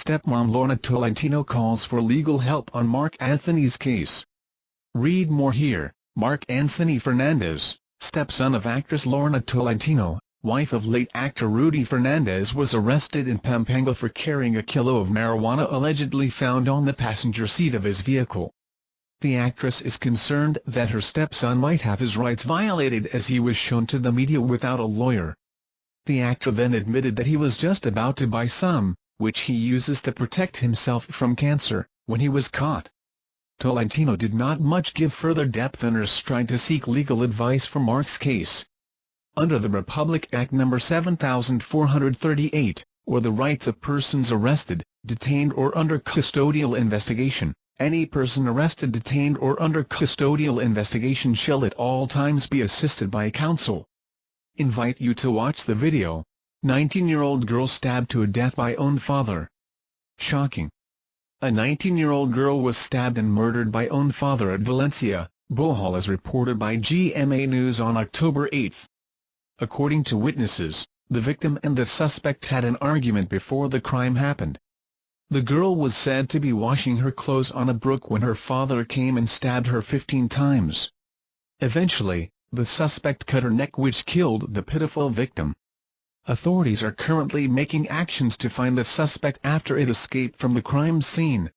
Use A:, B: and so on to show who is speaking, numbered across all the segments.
A: Stepmom Lorna Tolentino calls for legal help on Mark Anthony's case. Read more here. Mark Anthony Fernandez, stepson of actress Lorna Tolentino, wife of late actor Rudy Fernandez, was arrested in Pampanga for carrying a kilo of marijuana allegedly found on the passenger seat of his vehicle. The actress is concerned that her stepson might have his rights violated as he was shown to the media without a lawyer. The actor then admitted that he was just about to buy some, which he uses to protect himself from cancer, when he was caught. Tolentino did not much give further depth in her stride to seek legal advice for Mark's case. Under the Republic Act No. 7438, or the Rights of Persons Arrested, Detained or Under Custodial Investigation, any person arrested, detained or under custodial investigation shall at all times be assisted by counsel. Invite you to watch the video. 19-year-old girl stabbed to death by own father. Shocking. A 19-year-old girl was stabbed and murdered by own father at Valencia, Bohol, as reported by GMA News on October 8. According to witnesses, the victim and the suspect had an argument before the crime happened. The girl was said to be washing her clothes on a brook when her father came and stabbed her 15 times. Eventually, the suspect cut her neck, which killed the pitiful victim. Authorities are currently making actions to find the suspect after it escaped from the crime scene.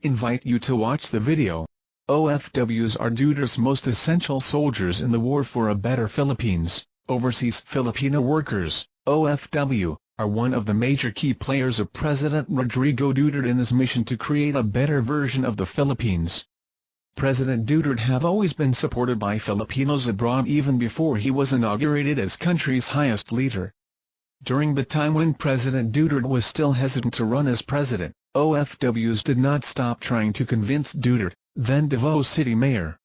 A: Invite you to watch the video. OFWs are Duterte's most essential soldiers in the war for a better Philippines. Overseas Filipino workers, OFW, are one of the major key players of President Rodrigo Duterte in his mission to create a better version of the Philippines. President Duterte have always been supported by Filipinos abroad even before he was inaugurated as country's highest leader. During the time when President Duterte was still hesitant to run as president, OFWs did not stop trying to convince Duterte, then Davao City Mayor.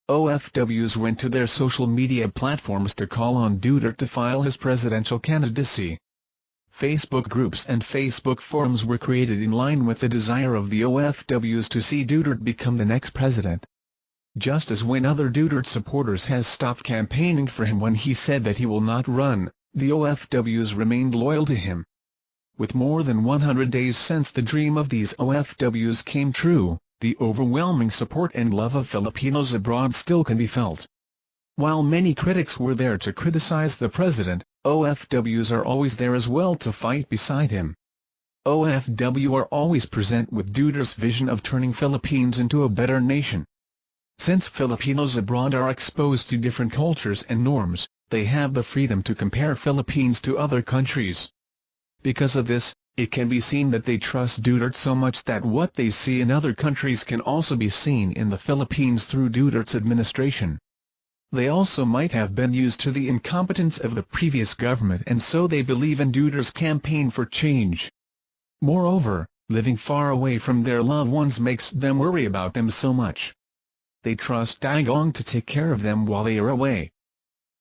A: OFWs went to their social media platforms to call on Duterte to file his presidential candidacy. Facebook groups and Facebook forums were created in line with the desire of the OFWs to see Duterte become the next president. Just as when other Duterte supporters has stopped campaigning for him when he said that he will not run, the OFWs remained loyal to him. With more than 100 days since the dream of these OFWs came true, the overwhelming support and love of Filipinos abroad still can be felt. While many critics were there to criticize the president, OFWs are always there as well to fight beside him. OFW are always present with Duterte's vision of turning Philippines into a better nation. Since Filipinos abroad are exposed to different cultures and norms, they have the freedom to compare Philippines to other countries. Because of this, it can be seen that they trust Duterte so much that what they see in other countries can also be seen in the Philippines through Duterte's administration. They also might have been used to the incompetence of the previous government, and so they believe in Duterte's campaign for change. Moreover, living far away from their loved ones makes them worry about them so much. They trust Digong to take care of them while they are away.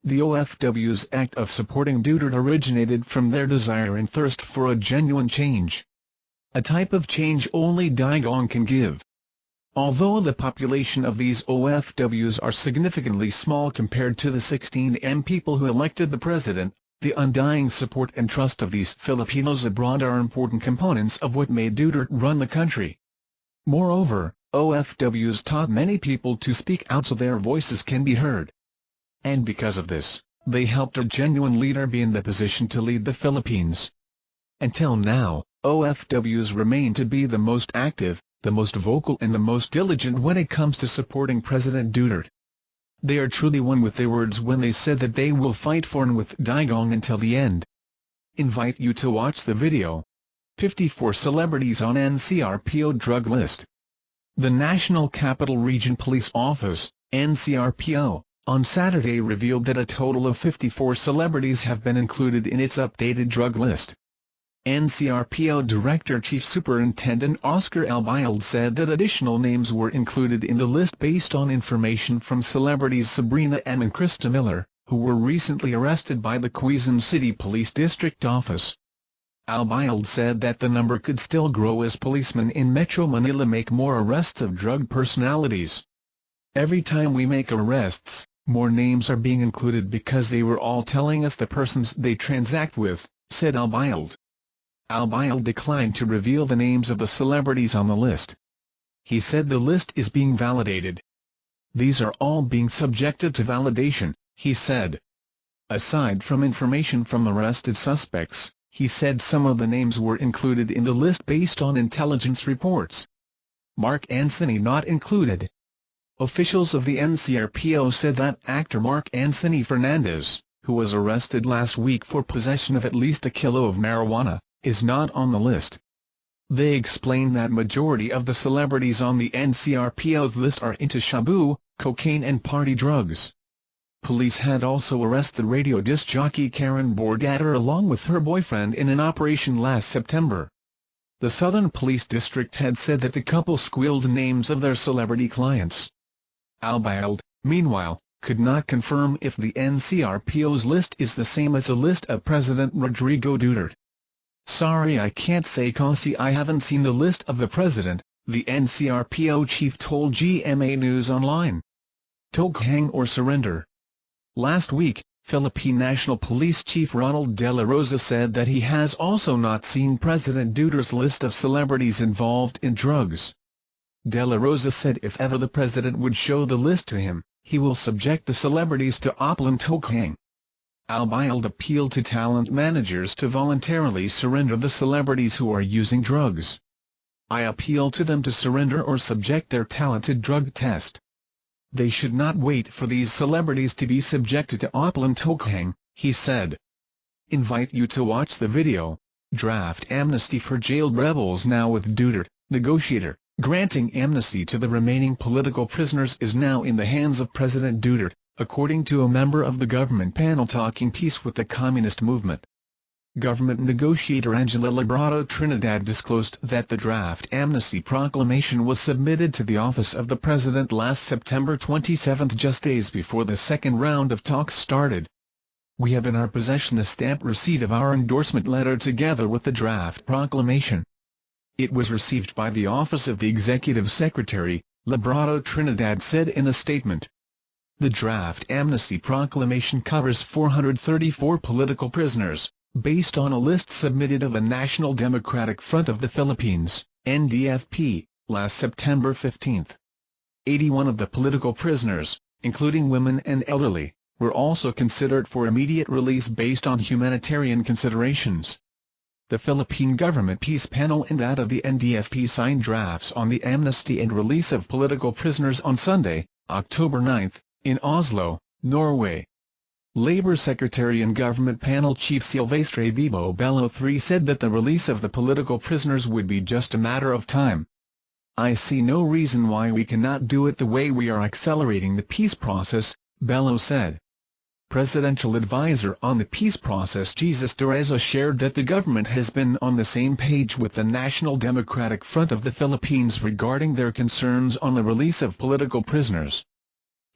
A: The OFW's act of supporting Duterte originated from their desire and thirst for a genuine change. A type of change only Digong can give. Although the population of these OFWs are significantly small compared to the 16 million people who elected the president, the undying support and trust of these Filipinos abroad are important components of what made Duterte run the country. Moreover, OFWs taught many people to speak out so their voices can be heard. And because of this, they helped a genuine leader be in the position to lead the Philippines. Until now, OFWs remain to be the most active, the most vocal and the most diligent when it comes to supporting President Duterte. They are truly one with their words when they said that they will fight for and with Digong until the end. Invite you to watch the video. 54 celebrities on NCRPO drug list. The National Capital Region Police Office, NCRPO, on Saturday revealed that a total of 54 celebrities have been included in its updated drug list. NCRPO Director Chief Superintendent Oscar Albild said that additional names were included in the list based on information from celebrities Sabrina M. and Krista Miller, who were recently arrested by the Quezon City Police District Office. Albild said that the number could still grow as policemen in Metro Manila make more arrests of drug personalities. Every time we make arrests, more names are being included because they were all telling us the persons they transact with, said Albild. Al-Bail declined to reveal the names of the celebrities on the list. He said the list is being validated. These are all being subjected to validation, he said. Aside from information from arrested suspects, he said some of the names were included in the list based on intelligence reports. Mark Anthony not included. Officials of the NCRPO said that actor Mark Anthony Fernandez, who was arrested last week for possession of at least a kilo of marijuana, is not on the list. They explained that majority of the celebrities on the NCRPO's list are into shabu, cocaine and party drugs. Police had also arrested radio disc jockey Karen Borgatter along with her boyfriend in an operation last September. The Southern Police District had said that the couple squealed names of their celebrity clients. Al-Bail, meanwhile, could not confirm if the NCRPO's list is the same as the list of President Rodrigo Duterte. "Sorry, I can't say cause I haven't seen the list of the president," the NCRPO chief told GMA News Online. Toghang or surrender. Last week, Philippine National Police Chief Ronald De La Rosa said that he has also not seen President Duterte's list of celebrities involved in drugs. De La Rosa said if ever the president would show the list to him, he will subject the celebrities to Oplan Toghang. Al-Bail appealed to talent managers to voluntarily surrender the celebrities who are using drugs. "I appeal to them to surrender or subject their talent to drug test. They should not wait for these celebrities to be subjected to Oplan Toghang," he said. Invite you to watch the video. Draft amnesty for jailed rebels now with Duterte, negotiator. Granting amnesty to the remaining political prisoners is now in the hands of President Duterte, according to a member of the government panel talking peace with the communist movement. Government negotiator Angela Labrado Trinidad disclosed that the draft amnesty proclamation was submitted to the office of the president last September 27, just days before the second round of talks started. "We have in our possession a stamped receipt of our endorsement letter together with the draft proclamation. It was received by the Office of the Executive Secretary," Labrado Trinidad said in a statement. The draft amnesty proclamation covers 434 political prisoners, based on a list submitted of the National Democratic Front of the Philippines, NDFP, last September 15. 81 of the political prisoners, including women and elderly, were also considered for immediate release based on humanitarian considerations. The Philippine Government Peace Panel and that of the NDFP signed drafts on the amnesty and release of political prisoners on Sunday, October 9, in Oslo, Norway. Labour Secretary and Government Panel Chief Silvestre Vibo Bello III said that the release of the political prisoners would be just a matter of time. "I see no reason why we cannot do it the way we are accelerating the peace process," Bello said. Presidential advisor on the peace process Jesus Dureza shared that the government has been on the same page with the National Democratic Front of the Philippines regarding their concerns on the release of political prisoners.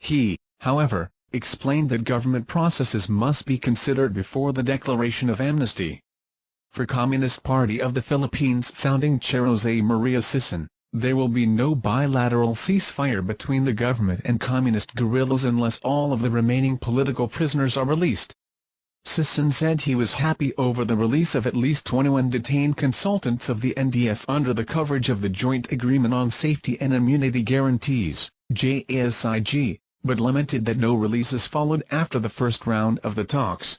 A: He, however, explained that government processes must be considered before the declaration of amnesty. For Communist Party of the Philippines founding chair Jose Maria Sison, there will be no bilateral ceasefire between the government and communist guerrillas unless all of the remaining political prisoners are released. Sison said he was happy over the release of at least 21 detained consultants of the NDF under the coverage of the Joint Agreement on Safety and Immunity Guarantees, JASIG, but lamented that no releases followed after the first round of the talks.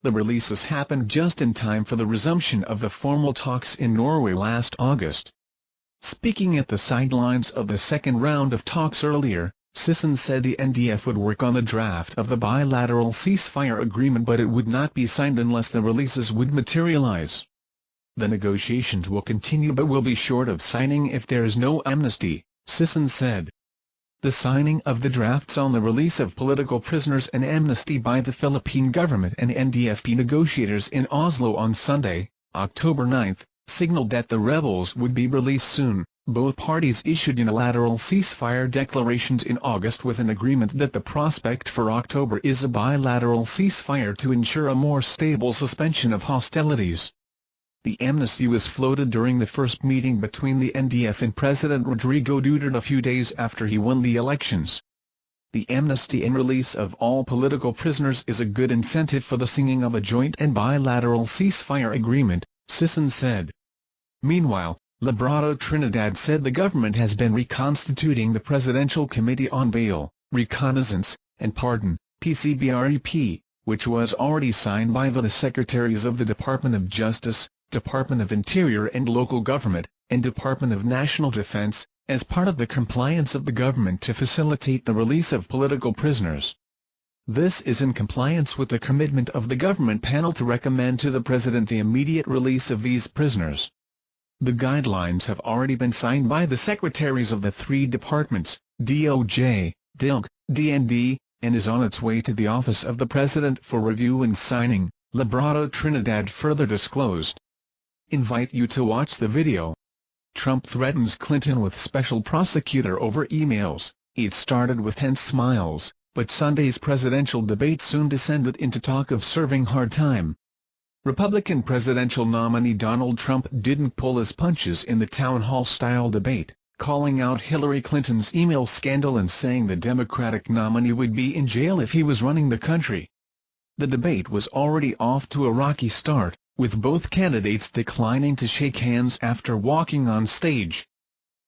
A: The releases happened just in time for the resumption of the formal talks in Norway last August. Speaking at the sidelines of the second round of talks earlier, Sison said the NDF would work on the draft of the bilateral ceasefire agreement but it would not be signed unless the releases would materialize. The negotiations will continue but will be short of signing if there is no amnesty, Sison said. The signing of the drafts on the release of political prisoners and amnesty by the Philippine government and NDFP negotiators in Oslo on Sunday, October 9, signaled that the rebels would be released soon. Both parties issued unilateral ceasefire declarations in August with an agreement that the prospect for October is a bilateral ceasefire to ensure a more stable suspension of hostilities. The amnesty was floated during the first meeting between the NDF and President Rodrigo Duterte a few days after he won the elections. The amnesty and release of all political prisoners is a good incentive for the signing of a joint and bilateral ceasefire agreement, Sisson said. Meanwhile, Lorna Trinidad said the government has been reconstituting the Presidential Committee on Bail, Reconnaissance, and Pardon, PCBREP, which was already signed by the Secretaries of the Department of Justice, Department of Interior and Local Government, and Department of National Defense, as part of the compliance of the government to facilitate the release of political prisoners. This is in compliance with the commitment of the government panel to recommend to the President the immediate release of these prisoners. The guidelines have already been signed by the secretaries of the three departments, DOJ, DILG, DND, and is on its way to the Office of the President for review and signing, Lorna Trinidad further disclosed. Invite you to watch the video. Trump threatens Clinton with special prosecutor over emails. It started with tense smiles, but Sunday's presidential debate soon descended into talk of serving hard time. Republican presidential nominee Donald Trump didn't pull his punches in the town hall-style debate, calling out Hillary Clinton's email scandal and saying the Democratic nominee would be in jail if he was running the country. The debate was already off to a rocky start, with both candidates declining to shake hands after walking on stage.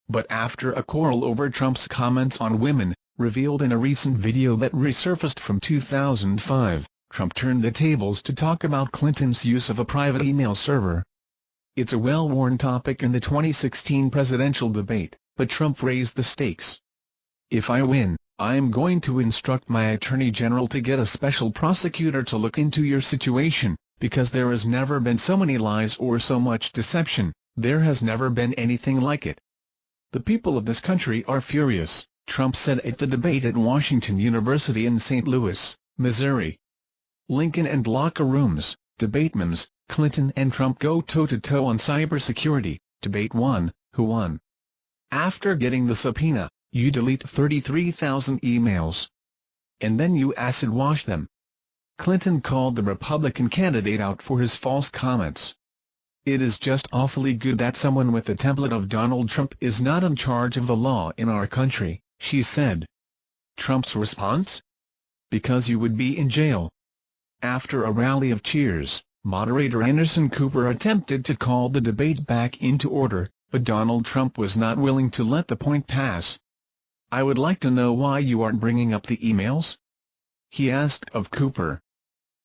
A: But after a quarrel over Trump's comments on women, revealed in a recent video that resurfaced from 2005, Trump turned the tables to talk about Clinton's use of a private email server. It's a well-worn topic in the 2016 presidential debate, but Trump raised the stakes. "If I win, I am going to instruct my attorney general to get a special prosecutor to look into your situation, because there has never been so many lies or so much deception. There has never been anything like it. The people of this country are furious," Trump said at the debate at Washington University in St. Louis, Missouri. Lincoln and locker rooms, debatements, Clinton and Trump go toe-to-toe on cybersecurity. Debate 1, who won? After getting the subpoena, you delete 33,000 emails. And then you acid wash them. Clinton called the Republican candidate out for his false comments. "It is just awfully good that someone with the template of Donald Trump is not in charge of the law in our country," she said. Trump's response? "Because you would be in jail." After a rally of cheers, moderator Anderson Cooper attempted to call the debate back into order, but Donald Trump was not willing to let the point pass. "I would like to know why you aren't bringing up the emails?" he asked of Cooper.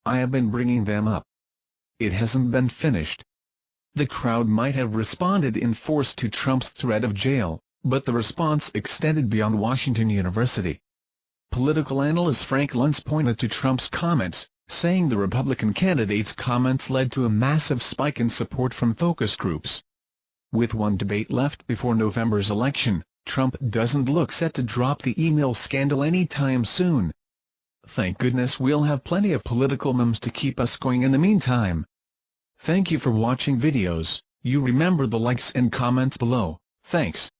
A: "I have been bringing them up. It hasn't been finished." The crowd might have responded in force to Trump's threat of jail, but the response extended beyond Washington University. Political analyst Frank Luntz pointed to Trump's comments, saying the Republican candidate's comments led to a massive spike in support from focus groups. With one debate left before November's election, Trump doesn't look set to drop the email scandal anytime soon. Thank goodness we'll have plenty of political memes to keep us going in the meantime. Thank you for watching videos. You remember the likes and comments below. Thanks.